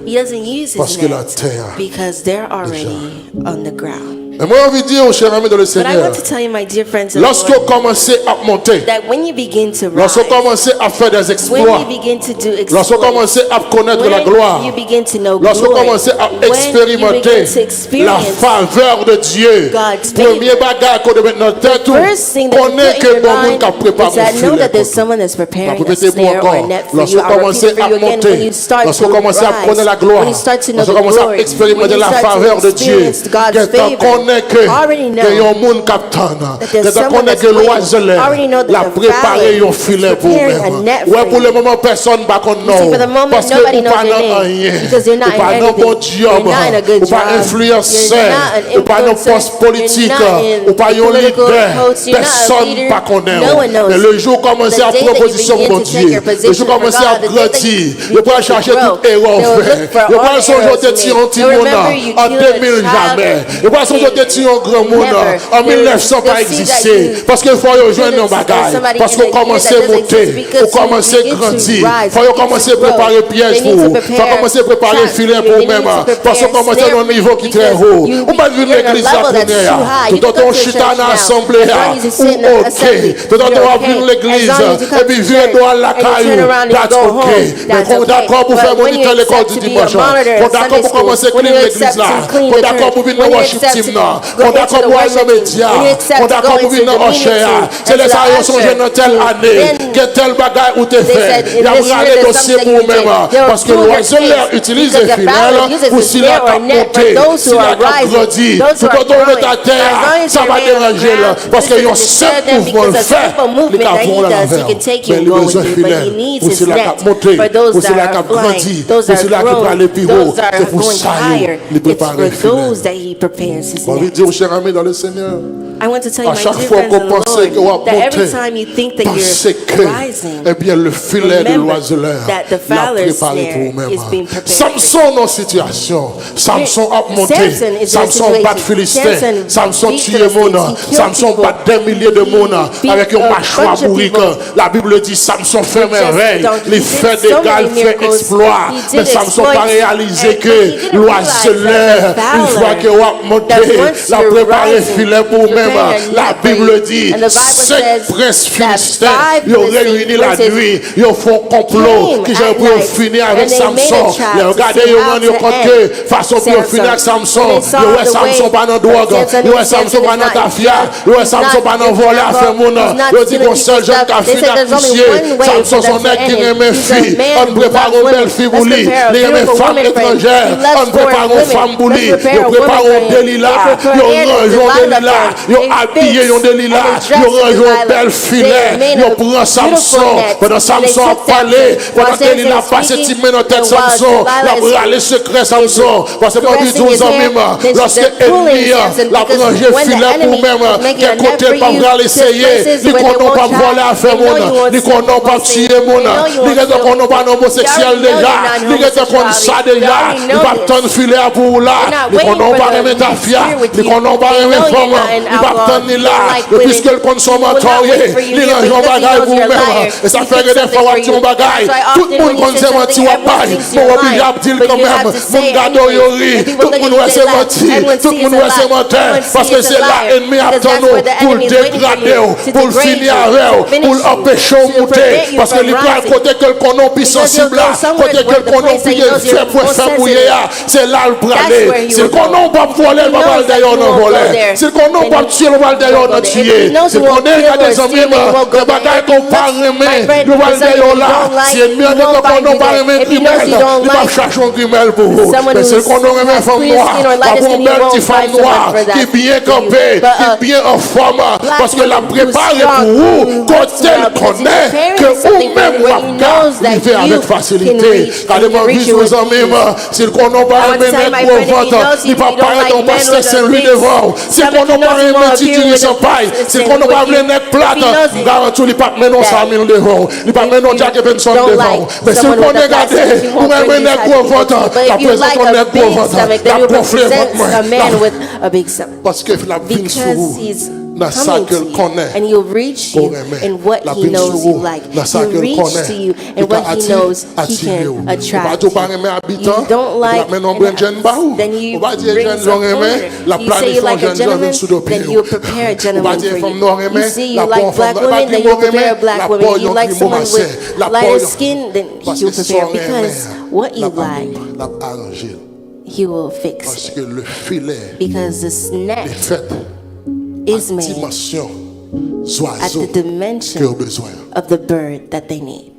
He doesn't use his net because they're already on the ground.
Et moi, envie de dire, cher ami dans le
But I
Seigneur,
want to tell you, my dear friends in the
lorsque
Lord,
vous commencez à monter,
that when you begin to rise,
lorsque vous commencez à faire des
when
exploits,
you begin to do
lorsque vous
exploits,
commencez à connaître la gloire,
when you begin to know
lorsque vous
glory,
commencez à
when you
expérimenter
begin to
la
experience
faveur de Dieu,
God's
premier bagage qu'on devait dans tête,
the first thing that you
connaît
put in
que
your
bon monde
mind
qui a préparé
is that
mon
know
filet
that there's
pour
someone that's preparing a
Répétez-moi
snare or a
encore.
net for
Lorsque
you.
vous
I'll repeat
commencez
it for
à
you again. When
monter,
you start
lorsque
to
vous commencez à
rise,
connaître la gloire,
when you start to know
lorsque
the
vous commencez à
glory, when
expérimenter
you
la
start
faveur
to
de Dieu,
experience God's
quelqu'un
favor,
connaît que
already know
qu'il y a un monde qui attend,
that there's
quelqu'un
someone
connaît
that's
que
waiting,
l'oiseleur
already know that
l'a
the
préparé
valley
un filet
is
pour
preparing a
vous-même.
net for
Ouais, pour le
you.
moment, personne ne va connaître
You see, for the
non.
moment,
Parce que
nobody
vous
knows
pas
your
dans
name
rien.
because you're not
Vous pas
in
dans bon
anything.
job.
You're not in a good
Vous pas
job.
influenceur.
You're not an
Vous pas dans
influencer.
poste politique.
You're not in
Vous pas un
political
leader.
post. You're not a
Personne
leader.
pas connaît.
No one knows.
Mais le jour où commencez à
The day
prendre
that you
position
begin
pour
to take
Dieu,
your
le
position
jour où
for
commencez à
God, the day that
grandir,
you
vous pas
begin to
chercher
grow,
tout erreur
they will
fait.
look for
Vous
all
pas
the
songer
errors
de
you
tirer
made.
un petit
They'll
monde
remember you
en
killed a
2000
child.
jamais. Vous pas songer de tirer un grand monde
Never.
en
They'll
1900 pas
see that
existé.
you
Parce qu'il faut rejoindre nos bagages.
somebody
Parce
in
qu'on
a year
commence
that
à
doesn't
monter.
exist because
On commence à
you begin to
grandir.
rise,
Faut
you
commencer à
begin to grow.
préparer piège
They
pour
need to
vous.
prepare
Faut commencer à préparer
traps
filet
for
pour
you. They
vous-même.
need to
Parce qu'on
prepare
commence à
snare
un niveau qui est très
because
haut.
you-
On va vivre
you're in a
l'église
level
à
that's
connaître.
too high. You
Tout
can go
autant
to
chita
church
dans
now.
l'assemblée.
As long as you sit in the
Ou
assembly,
ok. Tout autant
you're
on va
okay.
vivre l'église.
As long as you come
Et puis
to
virer
church
dans la
and you turn
caillou.
around and you
That's
go
ok.
home,
Mais
that's
qu'on
okay.
d'accord pour
But
faire
when you
moniteur l'école
accept
du
to be a
dimanche.
monitor in
Qu'on d'accord
Sunday
pour
school,
commencer à
when
clean
you
l'église
accept
là.
to clean
Qu'on
the
d'accord pour
church,
venir
when
dans
you
worship
accept
team
to
là.
go
Qu'on
into
d'accord
the
pour aller
worship
dans les
team,
médias.
when you accept
Qu'on
to go
d'accord pour
into
venir
the
dans
meeting
Ochéa.
team,
C'est
into
les
the
salariés sont
usher
dans telle
team,
année.
then
Que tel bagage ou t'es
they
fait.
said,
Il y a
in this
pour
year,
aller
there's
dossier
something
pour
you did.
vous-même.
They'll
Parce que
prove your
l'oiseleur
case.
utilise
Because
les
the Fowler
filets
uses
pour
a
s'il a
snare or a net for
monté.
those who
S'il
are
a
rising,
grandi.
those who
Tout
are
autant on est à
growing.
terre.
As long as
Ça
you
va
remain on the
déranger là.
ground,
Parce
this
qu'il y a un
will disturb
simple
them
mouvement
because a
fait.
simple movement that he does, he can take you
Mais
and
il
go
a
with
besoin
you,
de
but
filets.
he needs
Pour
his
celui-là qui a
net
monté.
for those
Pour
that
celui-là qui
are
a grandi.
flying, those
Pour
that
celui-là
are
qui peut aller
growing,
plus haut.
those that
C'est
are
pour
going
ça
higher.
qu'il
It's
prépare
for
les filets.
those that he prepares his
J'ai envie de
net.
dire aux chers amis dans le Seigneur.
I want to tell you,
À
my
chaque
dear
fois
friends
qu'on
in the
pensait qu'on va
Lord, that every
monter,
time you think that
pensez
you're
que,
rising,
eh bien, le filet de
remember
l'oiseleur
that the
l'a
fowler's
préparé
snare
pour vous-même.
is being prepared.
Samson dans situation. Samson a monté.
Samson is in a
Samson
situation.
bat Philistin.
Samson
Samson
beat
tué
Philistines.
monde.
He killed
Samson
people.
bat des milliers de monde
beat
avec un
a
mâchoire
bunch of
bourrique.
people.
La Bible dit Samson fait
With just
merveille.
donkey.
Il
He
fait
did
des
so
gars,
many
il fait
miracles.
exploits.
He
Mais
did
Samson n'a pas
exploits.
réalisé
But he
que
didn't
l'oiseleur,
realize that the
une fois
fowler,
qu'il a monté,
that once
l'a
you're
préparé
rising,
filet pour
he's
vous-même.
preparing a
La
net for
Bible
you.
dit
And the Bible
5
says
princes
that
philistins,
5
ils ont réuni la
princes
nuit, ils ont fait un complot
came
qui
at
j'ai pu
night,
finir
and
avec
they made
Samson.
a trap
Ils ont
to
regardé,
see
ils ont
how
rendu
to
compte
end
que façon pour
Samson.
finir avec Samson,
When they saw
ils ont
the
Samson
way
pas dans drogue,
Samson
ils ont
is
Samson pas dans
not-
tafia, ils ont
he's
Samson
not
pas dans
drinking
voler à faire
alcohol,
mon
he's not
ils dit
stealing
qu'on seul
people's
jeune
stuff.
qui a
They
fini
said
à
there's only
coucher,
one way
Samson
for them
son
to
nec qui
end it.
aimait
He's a
fille,
man
on
who
prépare
loves
une belle
women.
fille
Let's
pour lui,
prepare a
il aimait
beautiful
femme
woman friend.
étrangère,
He loves
on prépare
foreign
une femme
women.
pour lui,
Let's prepare
ils
a
préparent
woman
un
friend.
Delilah,
They prepare
ils ont
Anna,
rangé un
Delilah
Delilah,
friend.
ils ont
They
habillé
fix
un Delilah,
and they
ils ont
dress
rangé un
Delilah.
bel filet,
They made
ils
a
ont pris Samson,
beautiful net.
pendant
And they
Samson a
took that
parlé, pendant
while Samson
Delilah
is
passe
speaking,
petite main dans la tête
and while
Samson, la
Delilah is
brûlé secret Samson, parce que pas du
caressing
tout
his
en
hair,
même,
then
lorsque
they're fooling
ennemi
Samson
la
because
rangé
when the
filet pour
enemy
même,
is making a
quel
net
côté
for
pas
you,
vouloir
to
l'essayer,
places
ni
where
qu'on
they
n'a
won't
pas voler à
try,
faire
they know you
monde,
won't
ni
steal,
qu'on n'a
you
pas
won't
tuer
steal,
monde,
they know you
ni
won't
que
steal.
qu'on n'a pas homosexuel
They already know
déjà,
you're not
ni que qu'on ça
homosexuality.
déjà,
They already
ni
know
pas
this.
tant de filet pour là,
They're not
ni qu'on
waiting
n'a
for
pas
the
remettre à
next
fier,
concerned with you. They know you're not an outlaw. You don't like women. You will not wait for you because he knows you're a liar.
Et ça fait que des fois tu on bagaille. Tout le monde connaît menti ou pas. Mon obligable dire quand même. Mon gado yori. Tout le monde ouais c'est menti. Tout le monde ouais c'est menteur. Parce que c'est là ennemi attend nous pour le dégrader, pour le finir avec, pour l'empêcher de monter. Parce que les plans côté que le conon plus sensible là, côté que le conon plus fait pour faire mouiller, c'est là le braler. C'est le conon pas voler, le va d'ailleurs non voler. C'est le conon pas tuer, le va d'ailleurs non tuer. C'est le conon qui a des amis, le bagage qu'on parle aimer, le va d'ailleurs là. Si ennemi a des conon pas aimer criminel, il va chercher un criminel pour vous. Mais c'est le conon aimer femme noire, pas pour une belle petite femme noire qui est bien campée, qui est bien en forme, parce que la préparé pour vous, quand elle connaît que vous-même vous arrivez avec facilité. Quand les gens vivent aux amis, s'ils ne connaissent pas un ménage pour ventre, ils ne vont pas paraître en pasteur Saint-Louis devant. S'ils ne connaissent pas un métier sans paille, s'ils ne connaissent pas un nez plate, garantis qu'ils ne vont pas mettre Samuel devant, ils ne vont pas mettre Jack Benson devant. Mais s'ils connaissent regarder, pour un ménage pour ventre, la présence de nez pour ventre, la profile votre main. Parce que la vie sur vous.
And he'll reach you in what he knows you like. He'll reach to you in what he knows he can attract you. You don't like then you bring some order. You say you like a gentleman, then you'll prepare a gentleman for you. You see you like black women, then you'll prepare a black woman. You like someone with lighter skin, then he'll prepare. Because what you like, he will fix it. Because this net is made at the dimension of the bird that they need.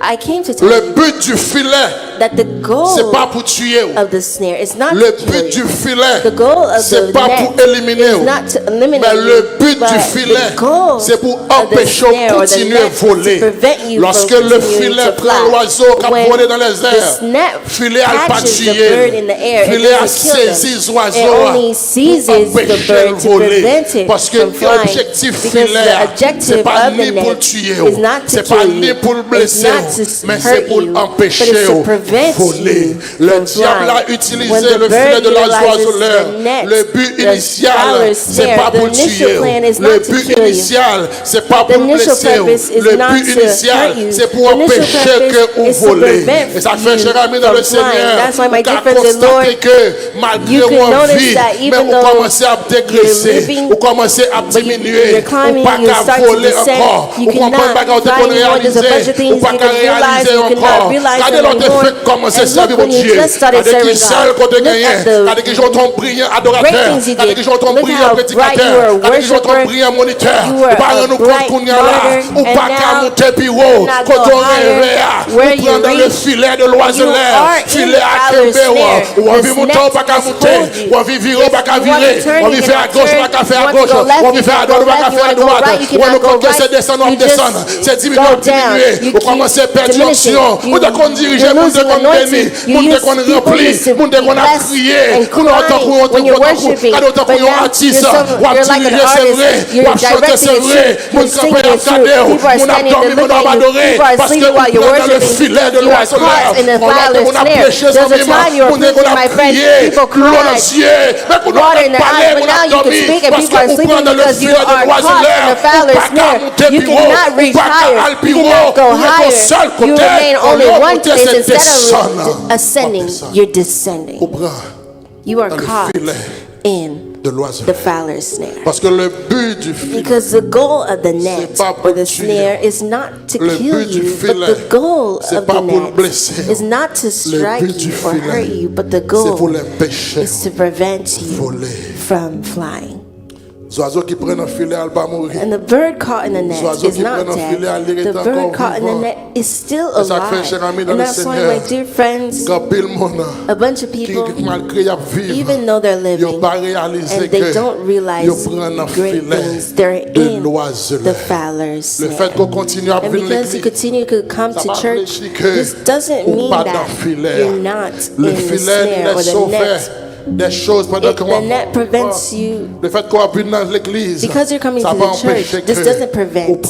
I came to tell
le but du filet,
that the goal
c'est pas pour tuer.
Of the snare is not
le
to
but du filet,
the goal of
c'est pas pour éliminer.
Not to eliminate
mais le but du filet, c'est pour empêcher de continuer à voler. Lorsque le filet prend l'oiseau qui a volé dans les airs, filet a pas tué. Filet a saisi l'oiseau, empêcher de voler. Parce que l'objectif filet, c'est pas ni pour tuer, c'est pas ni pour le blesser. Mais c'est pour empêcher de voler. Le diable a utilisé le filet de l'oiseau. Le but initial, c'est pas pour tuer. Le but initial, c'est pas pour blesser. Le but initial, c'est pour empêcher que vous volez. Et ça fait, cher ami dans le Seigneur, on a constaté que malgré vos vies, mais on commence à dégraisser, on commence à diminuer, on pas qu'à voler encore, on comprend pas qu'on peut réaliser, on pas qu'à réaliser encore. Regardez l'autre fait commencer à servir mon Dieu. Regardez qui seul qu'on te gagne. Regardez qui j'entends prier adorateur. Regardez qui j'entends prier prédicateur. Regardez qui j'entons prier moniteur. On va nous compte qu'on y a là. On pas qu'à monter plus haut. Quand on rêve, on prend dans le filet de l'oiseleur. Filet à Kembe. On vit monter, on pas qu'à monter. On vit virer, on pas qu'à virer. On vit faire à gauche, on pas qu'à faire à gauche. On vit faire à droite, on pas qu'à faire à droite. On nous compte que c'est descendre, on descend. C'est diminuer, on diminuer. On commence à perdre l'action. On doit qu'on dirige, on doit qu'on bénit, on doit qu'on remplit, on doit qu'on a crié. On doit qu'on a artiste. On a dirigé, c'est vrai. On a chanté, c'est vrai. On a campé à cadeau. On a dormi, on a adoré. Parce que on est dans le filet de l'oiseau. On a prêché, on a prié. L'eau dans les yeux. Mais on a parlé, on a dormi. Parce qu'on prend dans le filet de l'oiseau.
You cannot reach higher. You cannot go higher. You remain only one place. Instead of ascending, you're descending. You are caught in the fowler's snare. Because the goal of the net or the snare is not to kill you, but the goal of the net is not to strike you or hurt you, but the goal is to prevent you from flying. And the bird caught in the net is not dead. The bird caught in the net is still alive. And that's why, my dear friends, a bunch of people, even though they're living and they don't realize great things, they're in the fowler's snare. And because you continue to come to church, this doesn't mean that you're not in the snare or the net.
Des choses pendant que
the net prevents you
le fait qu'on a vu dans l'église
because you're coming to the church. This doesn't prevent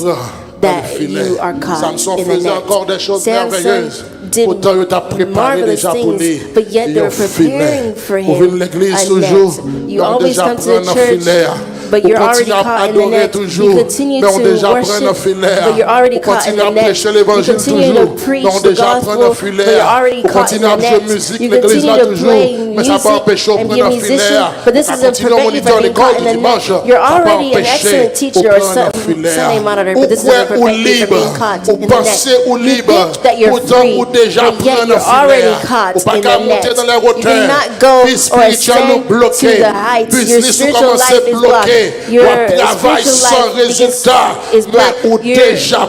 that you are caught in the net. Samson did marvelous things, but yet they're preparing for him a net. You always come to the church, but you're already caught in the net. You continue to worship, but you're already caught in the net. You continue to preach the gospel, but you're already caught in the net. You continue to play music and be a musician, but this doesn't prevent you from being caught in the net. You're already an excellent teacher or Sunday monitor, but this doesn't prevent you from being caught in the net. You think that you're free, but yet you're already caught in the net. You do not go or ascend to the heights. Your spiritual life is blocked. Your spiritual life is blocked. You're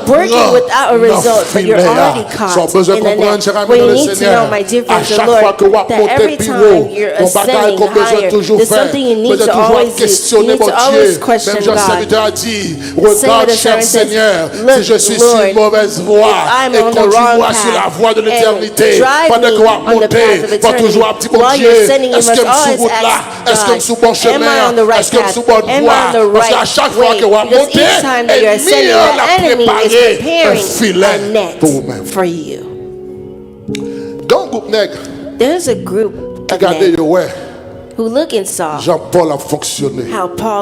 working without a result, but you're already caught in the net. What you need to know, my dear friends, the Lord, that every time you're ascending higher, there's something you need to always do. You need to always question God. Say to the servant says, look, Lord, if I'm on the wrong path, and drive me on the path of eternity. While you're ascending, you must always ask God, am I on the right path? Am I on the right way? Because each time that you're ascending, the enemy is preparing a net for you. There's a group of men who look and saw how Paul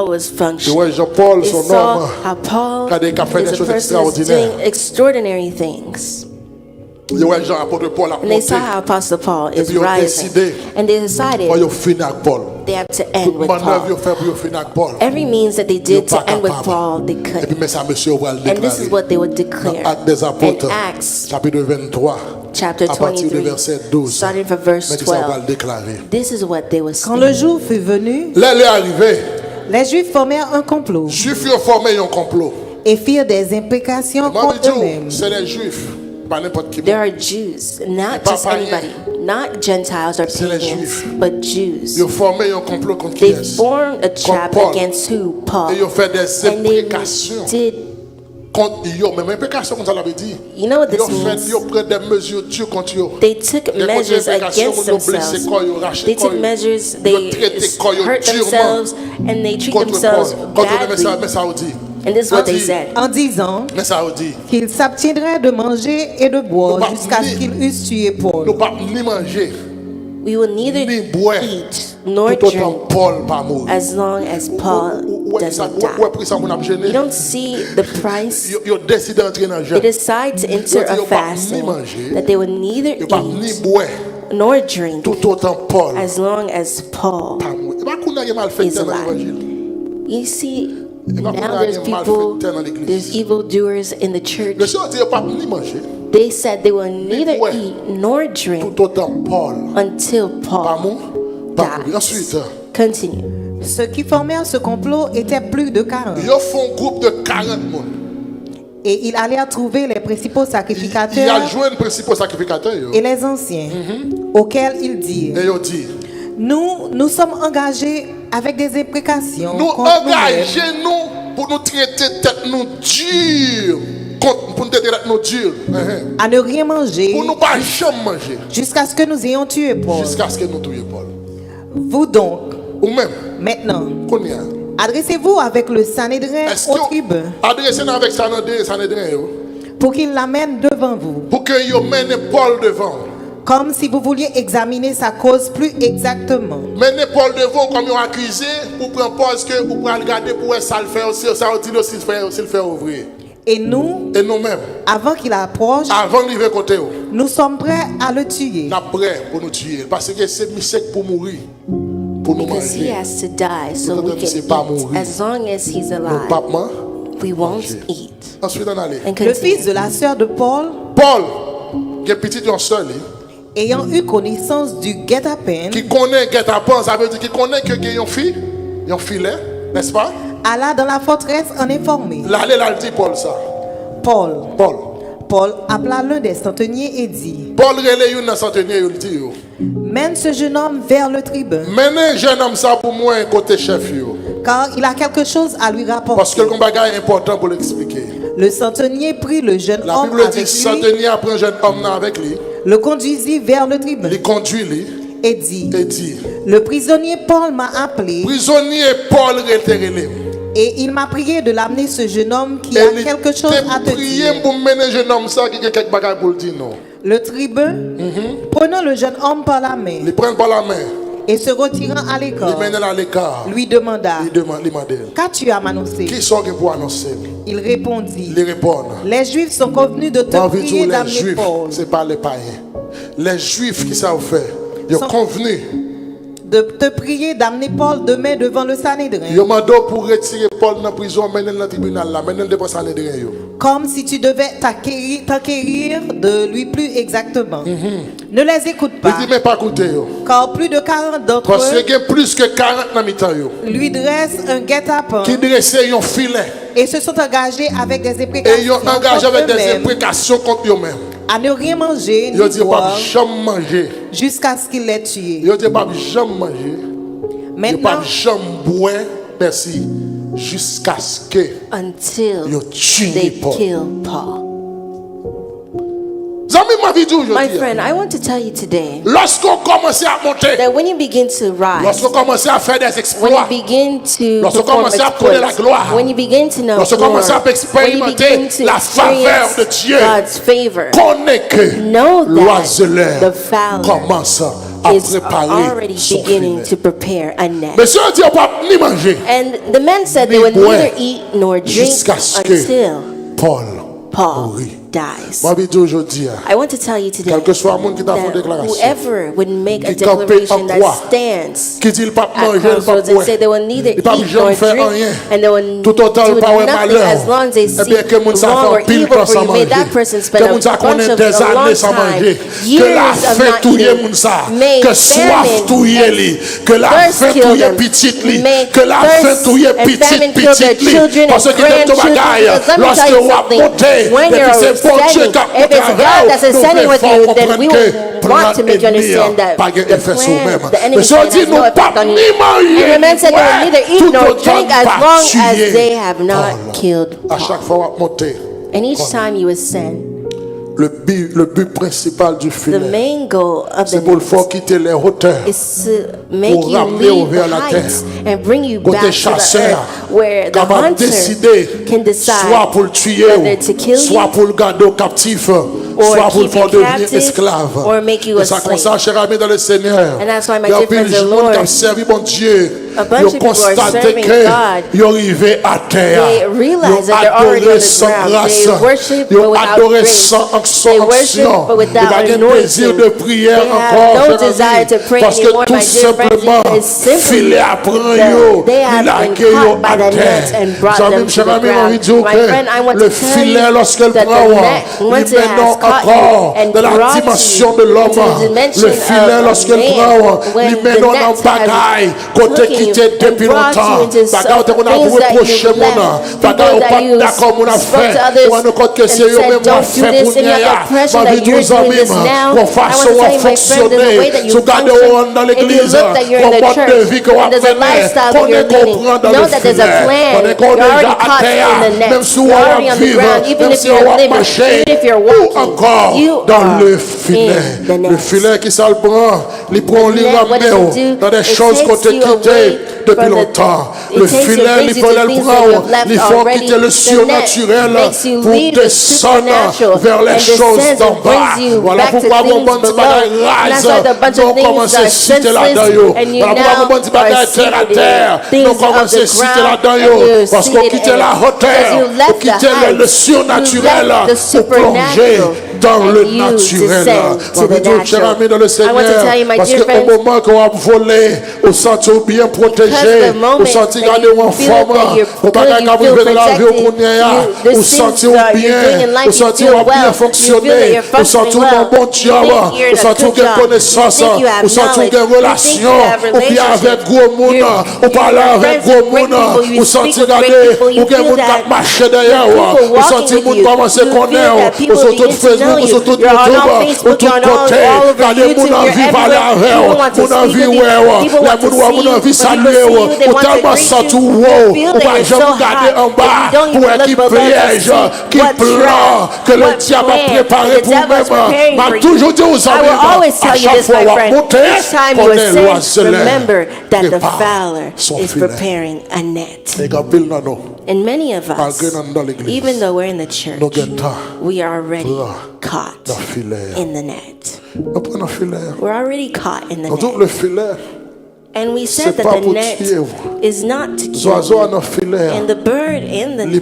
was functioning. They saw how Paul is a person who's doing extraordinary things. And they saw how Apostle Paul is rising. And they decided they have to end with Paul. Every means that they did to end with Paul, they could. And this is what they would declare in Acts chapter 23, starting from verse 12. This is what they would say.
Quand le jour fut venu, les Juifs formèrent un complot et firent des imprécations contre eux-mêmes.
There are Jews, not just anybody, not Gentiles or pagans, but Jews. They formed a trap against who? Paul. And they did. You know what this means? They took measures against themselves. They took measures, they hurt themselves, and they treat themselves badly. And this is what they said.
En disant qu'ils s'abstiendraient de manger et de boire jusqu'à ce qu'ils eussent tué Paul.
We will neither eat nor drink as long as Paul doesn't die. You don't see the price. They decide to enter a fasting that they would neither eat nor drink as long as Paul is alive. You see, now there's people, there's evildoers in the church. They said they will neither eat nor drink until Paul dies. Continue.
Ceux qui formèrent ce complot étaient plus de 40. Et ils allèrent trouver les principaux sacrificateurs et les anciens, auxquels ils dirent: Nous sommes engagés avec des imprécations.
Nous engagez-nous pour nous traiter tête nous dure. Pour nous traiter tête nous dure.
À ne rien manger.
Pour nous pas jamais manger.
Jusqu'à ce que nous ayons tué Paul.
Jusqu'à ce que nous tuions Paul.
Vous donc.
Ou même.
Maintenant. Adressez-vous avec le Sanhédrin au tribun.
Adressez-vous avec Sanhédrin.
Pour qu'il l'amène devant vous.
Pour que vous mène Paul devant.
Comme si vous vouliez examiner sa cause plus exactement.
Menez Paul devant comme ils ont accusé pour prendre pause que vous pouvez regarder pour ça le faire aussi, ça dit aussi le faire ouvrir.
Et nous-mêmes, avant qu'il approche, nous sommes prêts à le tuer.
Nous prêts pour nous tuer parce que c'est misère pour mourir. Pour nous
Because he has to die so we can eat. As long as he's alive, we won't eat.
Le fils de la sœur de Paul,
qui est petit d'un seul,
ayant eu connaissance du guet-apens,
qui connaît guet-apens, ça veut dire qu'il connaît que y a une fille, un filet, n'est-ce pas?
Alla dans la forteresse en informer.
Là dit Paul ça.
Paul appela l'un des centeniers et dit:
Paul relève une centenier et dit:
Mène ce jeune homme vers le tribun.
Menez jeune homme ça pour moi côté chef yo.
Car il a quelque chose à lui rapporter.
Parce que le bagage est important pour l'expliquer.
Le centenier prit le jeune homme avec lui.
La Bible dit centenier après jeune homme avec lui.
Le conduisit vers le tribun.
Il conduit lui.
Et dit: Le prisonnier Paul m'a appelé.
Prisonnier Paul rétéré.
Et il m'a prié de l'amener ce jeune homme qui a quelque chose à te dire. Le tribun, prenant le jeune homme par la main et se retirant à l'écart, lui demanda, qu'as-tu à m'annoncer? Il répondit, les Juifs sont convenus de te prier d'amener Paul.
Ce n'est pas les païens. Les Juifs qui savent faire, ils sont convenus
de te prier d'amener Paul demain devant le Sanhédrin.
Pour retirer Paul dans la prison, mener dans le tribunal, mener devant le Sanhédrin.
Comme si tu devais t'acquérir de lui plus exactement. Ne les écoute pas. Car plus de 40 d'entre eux
plus que 40
lui dressent un guet-apens.
Qui dressent un filet.
Et se sont engagés avec des imprécations contre eux-mêmes. À ne rien manger ni boire jusqu'à ce qu'il les tue. Maintenant,
jusqu'à ce que
they kill Paul. My friend, I want to tell you today that when you begin to rise, when you begin to perform exploits, when you begin to know more, when you begin to experience God's favor, know that the Fowler is already beginning to prepare a net. And the men said they would neither eat nor drink until Paul dies. I want to tell you today that whoever would make a declaration that stands at crossroads and say they will neither eat nor drink and they will do nothing as long as they see wrong or evil for you, may that person spend a bunch of a long time, years of not eating, may famine thirst kill them, may thirst and famine kill their children and grandchildren. Because let me tell you something, when you're if it's God that's ascending with you, then we will want to make you understand that the plan, the enemy has no effect on you. And the men said they will neither eat nor drink as long as they have not killed Paul. And each time you ascend,
le but principal du filet,
c'est
pour le faire quitter les hauteurs, pour ramener vers la terre. Côté chasseur, capable de décider, soit pour le tuer, soit pour le garder captif, soit pour le faire devenir esclave. Et ça consacre, cher ami dans le Seigneur. Il y a plein de gens qui ont servi mon Dieu. Ils ont constaté qu'ils sont arrivés à terre. Ils ont adoré sans grâce. Ils ont adoré sans onction. Ils n'ont pas de plaisir de prière encore. Parce que tout simplement, filet apprend eux. Il accueille à terre. Cher ami, on dit que le filet, lorsqu'elle prend, il met encore dans la dimension de l'homme. Le filet, lorsqu'elle prend, il met dans la bagaille. Côté qui était depuis longtemps. Bagaille, on a reproché mon âme. Bagaille, on pas d'accord, on a fait. On a compte que c'est eux-mêmes qui ont fait pour nous. Ma vie, 12 ans même, qu'on façon à fonctionner. Sous garde dans l'église, qu'on mode de vie qu'on a mené, qu'on est comprend dans le filet, qu'on est déjà à terre, même si on va vivre, même si on va marcher, ou encore dans le filet. Le filet qui s'en prend, il prend, il ramène dans des choses qu'on t'a quittées depuis longtemps. Le filet, il faut le prendre, il faut quitter le surnaturel pour descendre vers les choses d'en bas. Voilà pourquoi mon bon dit bagaille rise, nous commençons à citer là-dedans. Voilà pourquoi mon bon dit bagaille terre à terre, nous commençons à citer là-dedans. Parce qu'on quitte la hauteur, on quitte le surnaturel pour plonger dans le naturel. Cher ami dans le Seigneur, parce qu'au moment qu'on a volé, on sent bien protégé, on sent garder en forme, on pas capable de la vie au Kounia, on sent bien, on sent bien fonctionner, on sent tout dans bon job, on sent tout une connaissance, on sent tout une relation, on vient avec gros monde, on parle avec gros monde, on sent garder, on gagne monde qui marche derrière, on sent monde commencer à connaître, on sent tout faisant
telling you, you're on Facebook, you're on all over YouTube, you're everywhere. People want to speak with you, people want to see you, when people see you, they want to greet you, you feel that you're so high, that you don't even look below to see what trap, what plan the devil is preparing for you. I will always tell you this, my friend, each time you ascend, remember that the fowler is preparing a net. And many of us, even though we're in the church, we are already caught in the net. We're already caught in the net. And we said that the net is not to kill you. And the bird in the net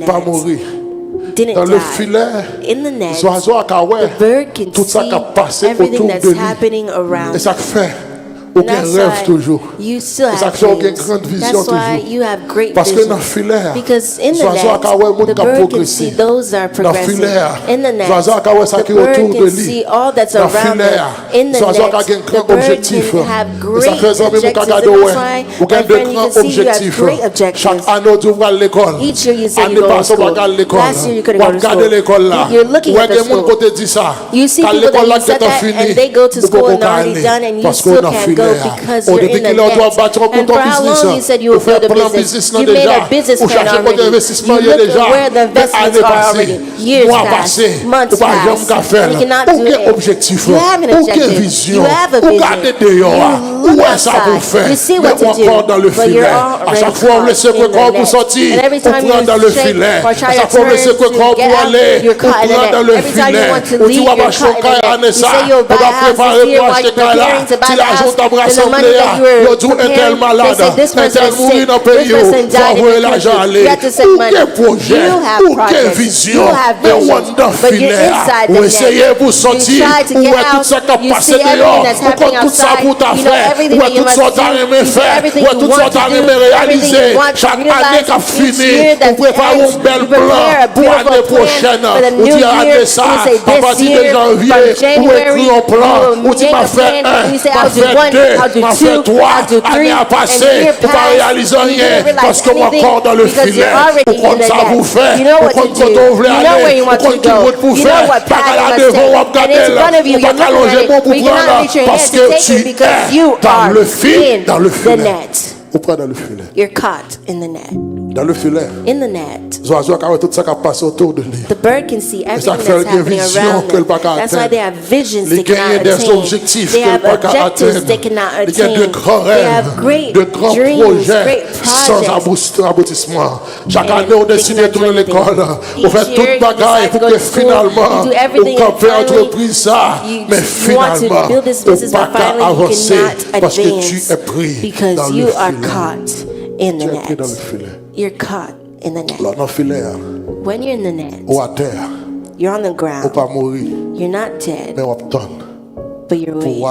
didn't die. In the net, the bird can see everything that's happening around it. That's why you still have visions. That's why you have great vision. Because in the net, the bird can see those that are progressing. In the net, the bird can see all that's around them. In the net, the bird can have great objectives. And that's why, my friend, you can see you have great objectives. Each year you say you go to school. Last year you couldn't go to school. You're looking at the school. You see people that you said that and they go to school and they're already done and you still can't go because you're in the net. And for how long you said you would build a business? You made a business plan already. You look at where the investments are already. Years past, months past. You cannot do it. You have an objective. You have a vision. You look outside. You see what to do. But you're already caught in the net. And every time you shake or try to turn to get out, you're caught in the net. Every time you want to leave, you're caught in the net. You say you'll buy a house this year while you're preparing to buy the house. The money that you were preparing, they say this person is sick, this person died in the country. You have to send money. You have projects, you have visions, but you're inside the net. You try to get out, you see everything that's happening outside, you know everything that you must do, you do everything you want to do, everything you want to realize. Each year that's ends, you prepare a beautiful plan for the new year. You say this year, from January, you will make a plan, and you say I'll do one, I'll do two, I'll do three, and the year passes, and you didn't realize anything because you're already in the net. You know what to do, you know where you want to go, you know what path you must take, and it's in front of you, you're looking at it, but you cannot reach your hand to take it because you are in the net. You're caught in the net. In the net. The bird can see everything that's happening around them. That's why they have visions they cannot attain. They have objectives they cannot attain. They have great dreams, great projects.
Chaque année, on décide de tourner l'école. On fait toute bagaille pour que finalement, on campe entreprise ça. Mais finalement, on ne peut pas avancer parce que tu es pris dans le filet.
Caught in the net. You're caught in the net. When you're in the net, you're on the ground. You're not dead, but you're waiting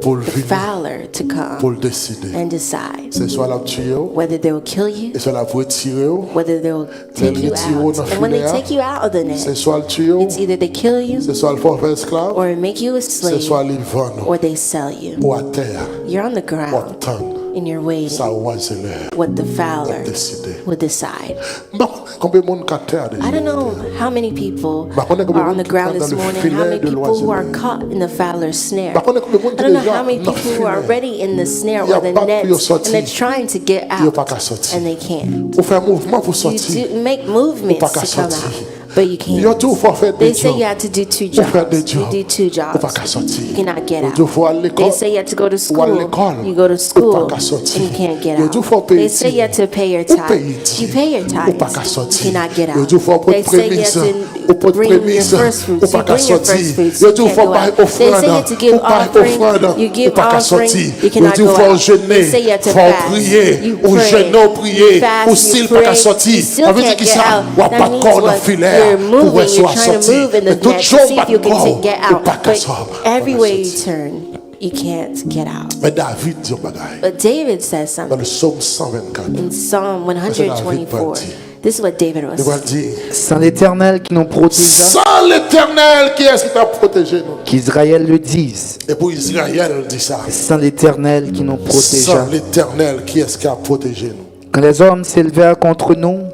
for the fowler to come and decide whether they will kill you, whether they will take you out. And when they take you out of the net, it's either they kill you or make you a slave or they sell you. You're on the ground and you're waiting what the fowler will decide. I don't know how many people are on the ground this morning, how many people who are caught in the fowler's snare. I don't know how many people who are already in the snare or the net and they're trying to get out and they can't. You do make movements to come out, but you can't. They say you have to do 2 jobs. You do 2 jobs. You cannot get out. They say you have to go to school. You go to school and you can't get out. They say you have to pay your tithes. You pay your tithes. You cannot get out. They say you have to bring your first fruits. You bring your first fruits. You can't go out. They say you have to give offering. You give offering. You cannot go out. They say you have to fast. You pray. You fast. You pray. You still can't get out. That means what? You're moving. You're trying to move in the net to see if you can get out. But every way you turn, you can't get out. But David says something in Psalm 124. This is what David was saying.
Saint l'Éternel qui nous protégea.
Sans l'Éternel, qui est-ce qui t'a protégé?
Qu'Israël le dise.
Et pour Israël, dit ça.
Saint l'Éternel qui nous protégea.
Sans l'Éternel, qui est-ce qui a protégé nous?
Quand les hommes s'élevèrent contre nous,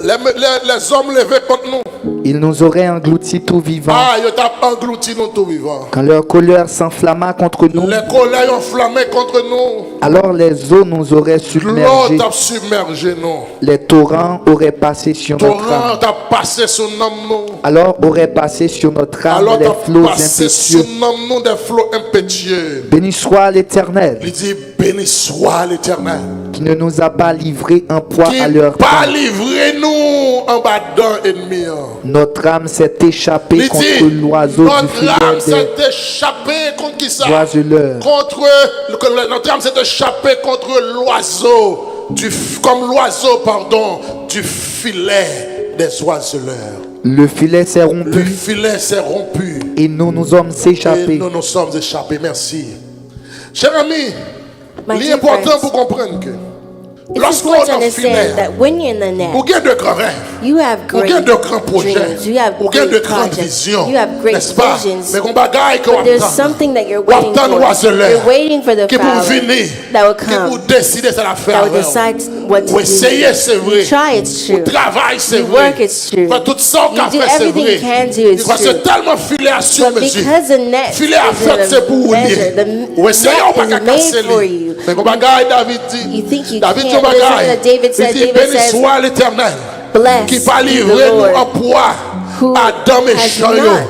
Les hommes levés contre nous.
Ils nous auraient engloutis tout vivants.
Ils t'ont englouti nous tout vivants.
Quand leur colère s'enflamma contre nous.
Les colères enflammées contre nous.
Alors les eaux nous auraient submergés.
L'eau t'a submergé nous.
Les torrents auraient passé sur notre âme.
T'a passé sur nous.
Alors auraient passé sur notre âme les flots impétueux.
Nous des flots impétueux.
Béni soit l'Éternel.
Il dit béni soit l'Éternel.
Qui ne nous a pas livrés en proie à leur
pas livré nous en bas d'un ennemi.
Notre âme s'est échappée contre l'oiseau du filet.
Notre âme s'est échappée contre qui ça? Notre âme s'est échappée contre l'oiseau du filet des oiseleurs.
Le filet s'est rompu.
Le filet s'est rompu.
Et nous nous sommes échappés.
Et nous nous sommes échappés. Merci. Cher ami, l'important pour comprendre que lorsqu'on est en filet, vous avez de grands rêves, vous avez de grands projets, vous avez de grandes visions, n'est-ce pas? Mais on bagaille qu'on attend l'oiseleur qui pour venir, qui pour décider ça la faire. Vous essayez, c'est vrai. Vous travaillez, c'est vrai. Vous tout ça qu'on fait, c'est vrai. C'est tellement filet à sur mesure. Filet à fait, c'est pour vous lier. Vous essayez, on va pas casser lui. Mais on bagaille, David dit. David dit,
David said,
béni soit l'Éternel qui va livrer nous en proie à Adam et Chariot.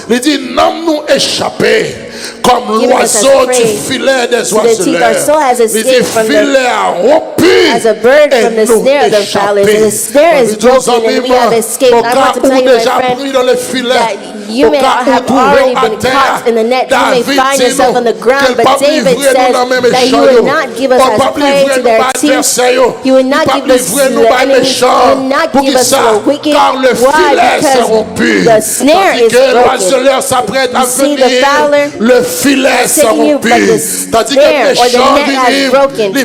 Il dit, nous échapper comme l'oiseau du filet des oiseleurs. Il dit, filet a rompu et nous échappé. Au cas où déjà pris dans le filet,
you may have already been caught in the net. You may find yourself on the ground, but David says that he would not give us as prey to their teeth. He would not give us to the enemy. He would not give us to the wicked. Why? Because the snare is broken. You see the fowler taking you, but the snare or the net has broken. You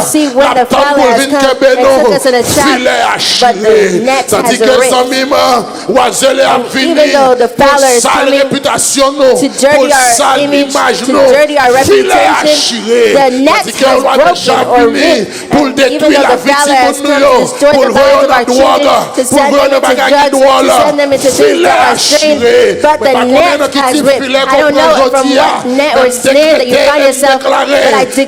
see when the fowler has come and took us in a trap, but the net has ripped. Even though the fowler is coming to dirty our image, to dirty our reputation, the net has broken or ripped. Even though the fowler has come to destroy the lives of our children, to send them into drugs, to send them into things that are strange, but the net has ripped. I don't know from what net or snare that you find yourself, but I declare and I decree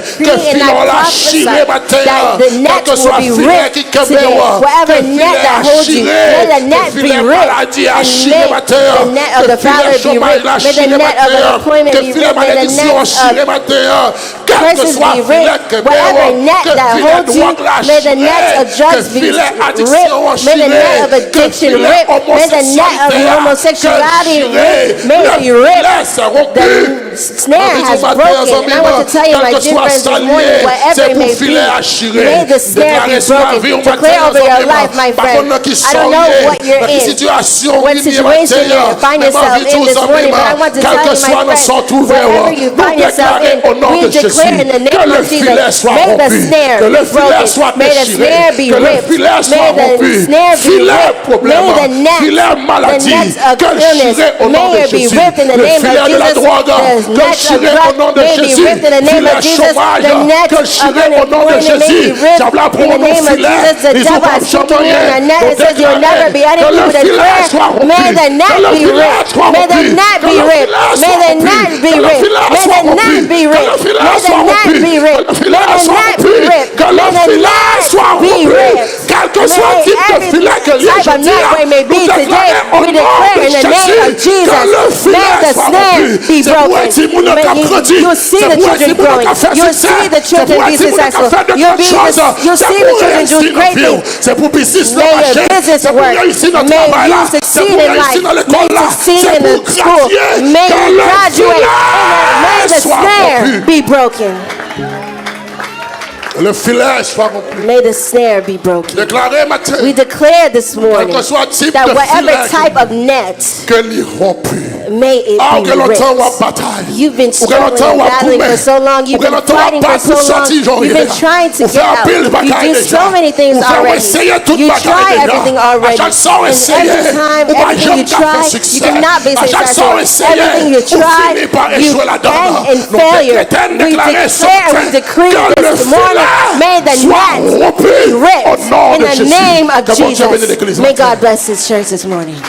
and I prophesy that the net will be ripped today. Whatever net that holds you, may the net be ripped, and may the net of the fowler be ripped, may the net of unemployment be ripped, may the net of curses be ripped, whatever net that holds you, may the net of drugs be ripped, may the net of addiction ripped, may the net of homosexuality ripped, may it be ripped. The snare has broken, and I want to tell you, my dear friends, this morning, whatever it may be, may the snare be broken. Declare over your life, my friend. I don't know what you're in, what situation you find yourself in this morning, but I want to tell you, my friend, wherever you find yourself in, we declare in the name of Jesus, may the snare be broken, may the snare be ripped, may the snare be ripped, may the nets of illness, may it be ripped in the name of Jesus, the nets of drugs may be ripped in the name of Jesus, the nets of unemployment may be ripped in the name of Jesus. The devil has taken you in a net and says you'll never be anything but a declare, may the net be ripped, may the net be ripped, may the net be ripped, may the net be ripped, may the net be ripped, may the net be ripped, may the net be ripped. Every type of net where it may be today, we declare in the name of Jesus, may the snare be broken. You'll see the children growing, you'll see the children be successful, you'll see the children do great things. May your business work, may you succeed in life, may you succeed in the school, may you graduate, may the snare be broken. May the snare be broken. We declare this morning that whatever type of net, may it be ripped. You've been struggling and battling for so long. You've been fighting for so long. You've been trying to get out. You do so many things already. You try everything already. And every time, everything you try, you cannot be successful. Everything you try, you end in failure. We declare and we decree this morning May the net be ripped in the name of Jesus. May God bless His church this morning.